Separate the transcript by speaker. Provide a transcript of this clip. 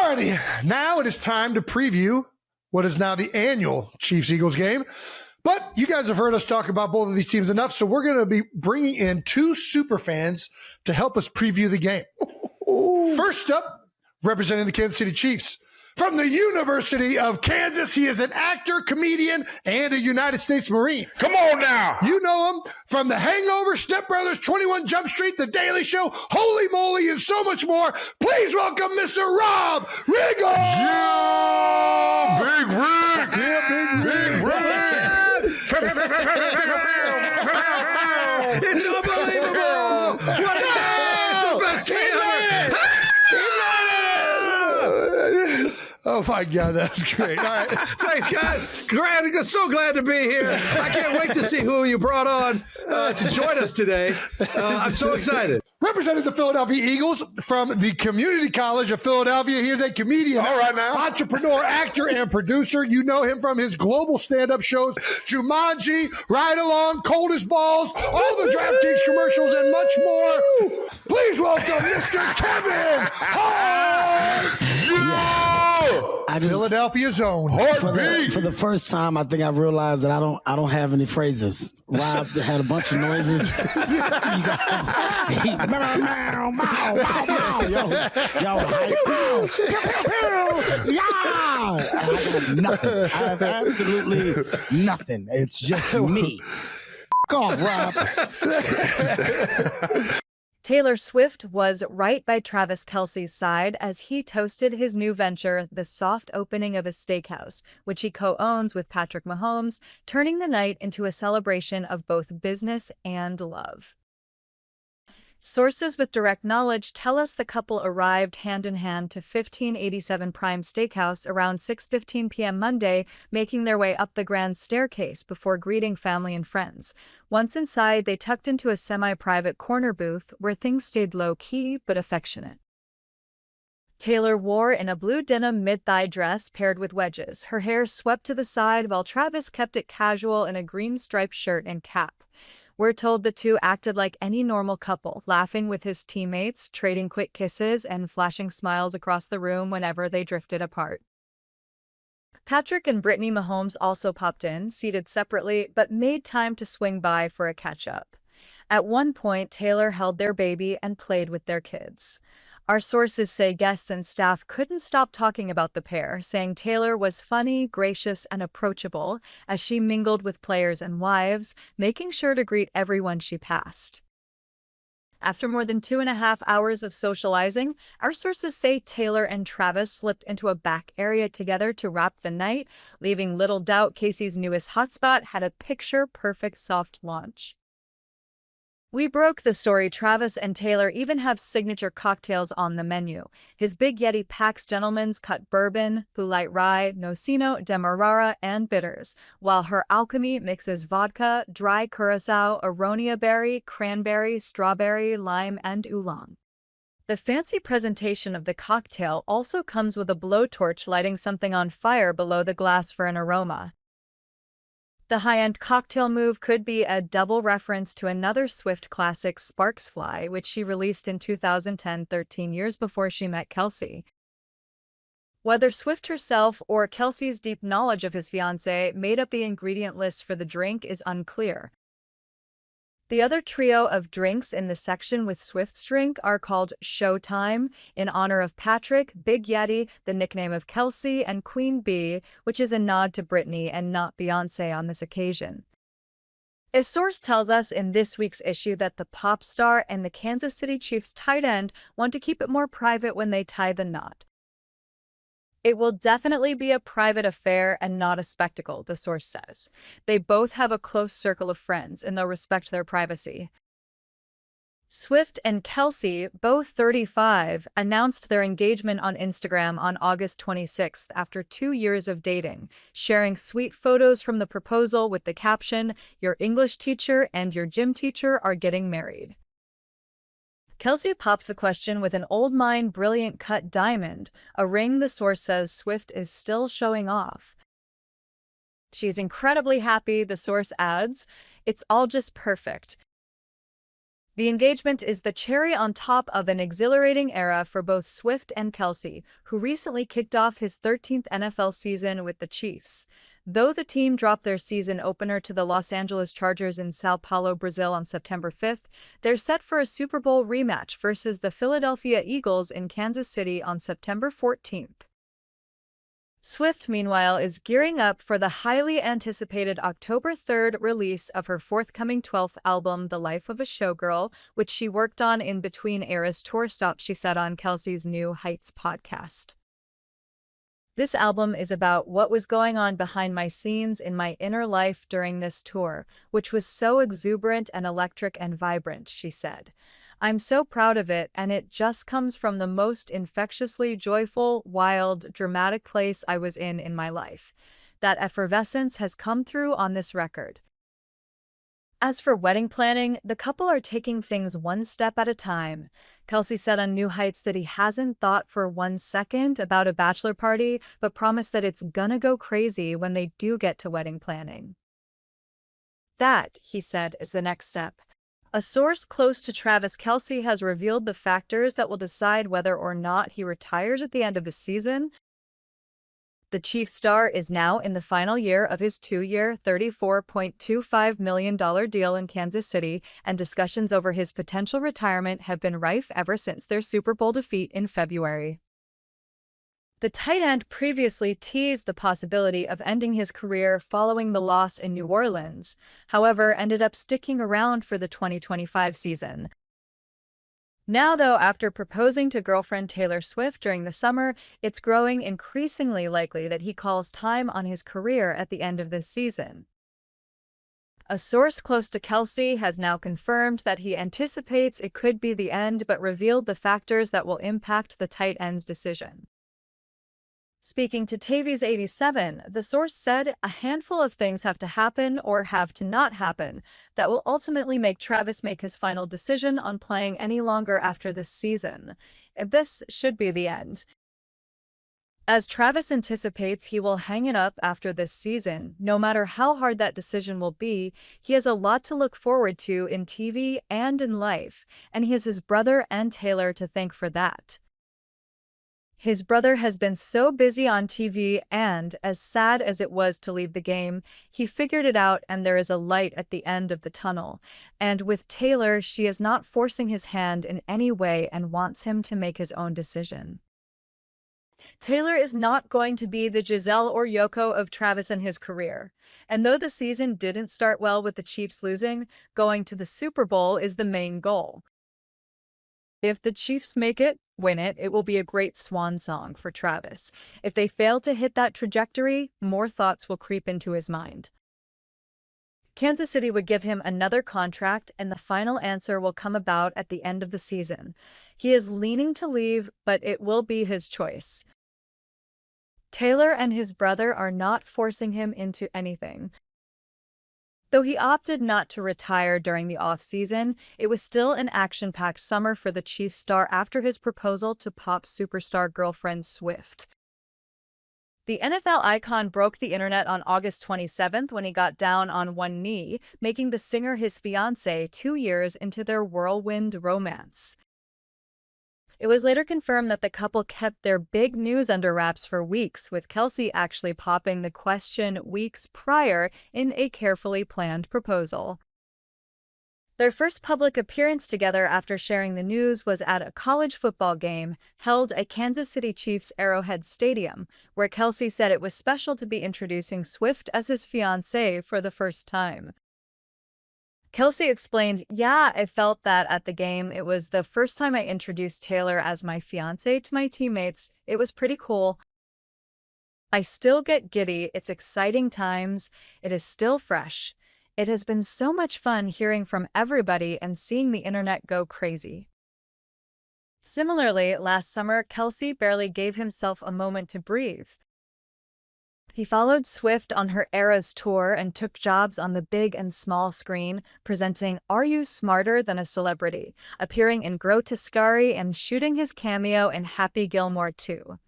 Speaker 1: Alrighty, now it is time to preview what is now the annual Chiefs-Eagles game. But you guys have heard us talk about both of these teams enough, so we're going to be bringing in two super fans to help us preview the game. First up, representing the Kansas City Chiefs, from the University of Kansas, he is an actor, comedian, and a United States Marine.
Speaker 2: Come on now.
Speaker 1: You know him from The Hangover, Step Brothers, 21 Jump Street, The Daily Show, Holy Moly, and so much more. Please welcome Mr. Rob Riggle.
Speaker 2: Yeah, Big Rick.
Speaker 1: Yeah, Big Rick.
Speaker 3: It's unbelievable. What a day. It's the best team ever.
Speaker 1: Oh my God, that's great. All right.
Speaker 3: Thanks, guys. So glad to be here. I can't wait to see who you brought on to join us today. I'm so excited.
Speaker 1: Representing the Philadelphia Eagles from the Community College of Philadelphia, he is a comedian,
Speaker 2: all right now,
Speaker 1: entrepreneur, actor, and producer. You know him from his global stand-up shows, Jumanji, Ride Along, Cold as Balls, all the DraftKings commercials, and much more. Please welcome Mr. Kevin Hart. Philadelphia's own Heartbeat.
Speaker 4: For the first time, I think I've realized that I don't have any phrases. Rob had a bunch of noises. You guys, y'all I got nothing. I have absolutely nothing. It's just me. F off, Rob.
Speaker 5: Taylor Swift was right by Travis Kelce's side as he toasted his new venture, the soft opening of a steakhouse, which he co-owns with Patrick Mahomes, turning the night into a celebration of both business and love. Sources with direct knowledge tell us the couple arrived hand-in-hand to 1587 Prime Steakhouse around 6:15 p.m. Monday, making their way up the grand staircase before greeting family and friends. Once inside, they tucked into a semi-private corner booth where things stayed low-key but affectionate. Taylor wore in a blue denim mid-thigh dress paired with wedges, her hair swept to the side while Travis kept it casual in a green striped shirt and cap. We're told the two acted like any normal couple, laughing with his teammates, trading quick kisses, and flashing smiles across the room whenever they drifted apart. Patrick and Brittany Mahomes also popped in, seated separately, but made time to swing by for a catch-up. At one point, Taylor held their baby and played with their kids. Our sources say guests and staff couldn't stop talking about the pair, saying Taylor was funny, gracious, and approachable as she mingled with players and wives, making sure to greet everyone she passed. After more than 2.5 hours of socializing, our sources say Taylor and Travis slipped into a back area together to wrap the night, leaving little doubt Casey's newest hotspot had a picture-perfect soft launch. We broke the story Travis and Taylor even have signature cocktails on the menu. His Big Yeti packs Gentleman's Cut Bourbon, Bulite Rye, Nocino, Demerara, and bitters, while her Alchemy mixes vodka, dry curacao, aronia berry, cranberry, strawberry, lime, and oolong. The fancy presentation of the cocktail also comes with a blowtorch lighting something on fire below the glass for an aroma. The high-end cocktail move could be a double reference to another Swift classic, Sparks Fly, which she released in 2010, 13 years before she met Kelce. Whether Swift herself or Kelce's deep knowledge of his fiancé made up the ingredient list for the drink is unclear. The other trio of drinks in the section with Swift's drink are called Showtime, in honor of Patrick, Big Yeti, the nickname of Kelce, and Queen Bee, which is a nod to Britney and not Beyoncé on this occasion. A source tells us in this week's issue that the pop star and the Kansas City Chiefs tight end want to keep it more private when they tie the knot. It will definitely be a private affair and not a spectacle, the source says. They both have a close circle of friends and they'll respect their privacy. Swift and Kelce, both 35, announced their engagement on Instagram on August 26th after 2 years of dating, sharing sweet photos from the proposal with the caption, "Your English teacher and your gym teacher are getting married." Kelce popped the question with an Old Mine Brilliant Cut diamond, a ring the source says Swift is still showing off. She's incredibly happy, the source adds. It's all just perfect. The engagement is the cherry on top of an exhilarating era for both Swift and Kelce, who recently kicked off his 13th NFL season with the Chiefs. Though the team dropped their season opener to the Los Angeles Chargers in Sao Paulo, Brazil on September 5th, they're set for a Super Bowl rematch versus the Philadelphia Eagles in Kansas City on September 14th. Swift, meanwhile, is gearing up for the highly anticipated October 3rd release of her forthcoming 12th album, The Life of a Showgirl, which she worked on in between Eras tour stops, she said on Kelce's New Heights podcast. This album is about what was going on behind my scenes in my inner life during this tour, which was so exuberant and electric and vibrant, she said. I'm so proud of it, and it just comes from the most infectiously joyful, wild, dramatic place I was in my life. That effervescence has come through on this record. As for wedding planning, the couple are taking things one step at a time. Kelce said on New Heights that he hasn't thought for 1 second about a bachelor party, but promised that it's gonna go crazy when they do get to wedding planning. That, he said, is the next step. A source close to Travis Kelce has revealed the factors that will decide whether or not he retires at the end of the season. The Chiefs star is now in the final year of his 2-year, $34.25 million deal in Kansas City, and discussions over his potential retirement have been rife ever since their Super Bowl defeat in February. The tight end previously teased the possibility of ending his career following the loss in New Orleans, however, ended up sticking around for the 2025 season. Now, though, after proposing to girlfriend Taylor Swift during the summer, it's growing increasingly likely that he calls time on his career at the end of this season. A source close to Kelce has now confirmed that he anticipates it could be the end, but revealed the factors that will impact the tight end's decision. Speaking to TV's 87, the source said a handful of things have to happen or have to not happen that will ultimately make Travis make his final decision on playing any longer after this season. This should be the end. As Travis anticipates he will hang it up after this season, no matter how hard that decision will be, he has a lot to look forward to in TV and in life, and he has his brother and Taylor to thank for that. His brother has been so busy on TV, and, as sad as it was to leave the game, he figured it out and there is a light at the end of the tunnel. And with Taylor, she is not forcing his hand in any way and wants him to make his own decision. Taylor is not going to be the Giselle or Yoko of Travis and his career. And though the season didn't start well with the Chiefs losing, going to the Super Bowl is the main goal. If the Chiefs win it, it will be a great swan song for Travis. If they fail to hit that trajectory, more thoughts will creep into his mind. Kansas City would give him another contract, and the final answer will come about at the end of the season. He is leaning to leave, but it will be his choice. Taylor and his brother are not forcing him into anything. Though he opted not to retire during the off-season, it was still an action-packed summer for the Chiefs star after his proposal to pop superstar girlfriend Swift. The NFL icon broke the internet on August 27th when he got down on one knee, making the singer his fiancée 2 years into their whirlwind romance. It was later confirmed that the couple kept their big news under wraps for weeks, with Kelce actually popping the question weeks prior in a carefully planned proposal. Their first public appearance together after sharing the news was at a college football game held at Kansas City Chiefs Arrowhead Stadium, where Kelce said it was special to be introducing Swift as his fiancée for the first time. Kelce explained, "Yeah, I felt that at the game. It was the first time I introduced Taylor as my fiancé to my teammates. It was pretty cool. I still get giddy. It's exciting times. It is still fresh. It has been so much fun hearing from everybody and seeing the internet go crazy." Similarly, last summer, Kelce barely gave himself a moment to breathe. He followed Swift on her Eras tour and took jobs on the big and small screen, presenting Are You Smarter Than a Celebrity?, appearing in Grotescari and shooting his cameo in Happy Gilmore 2.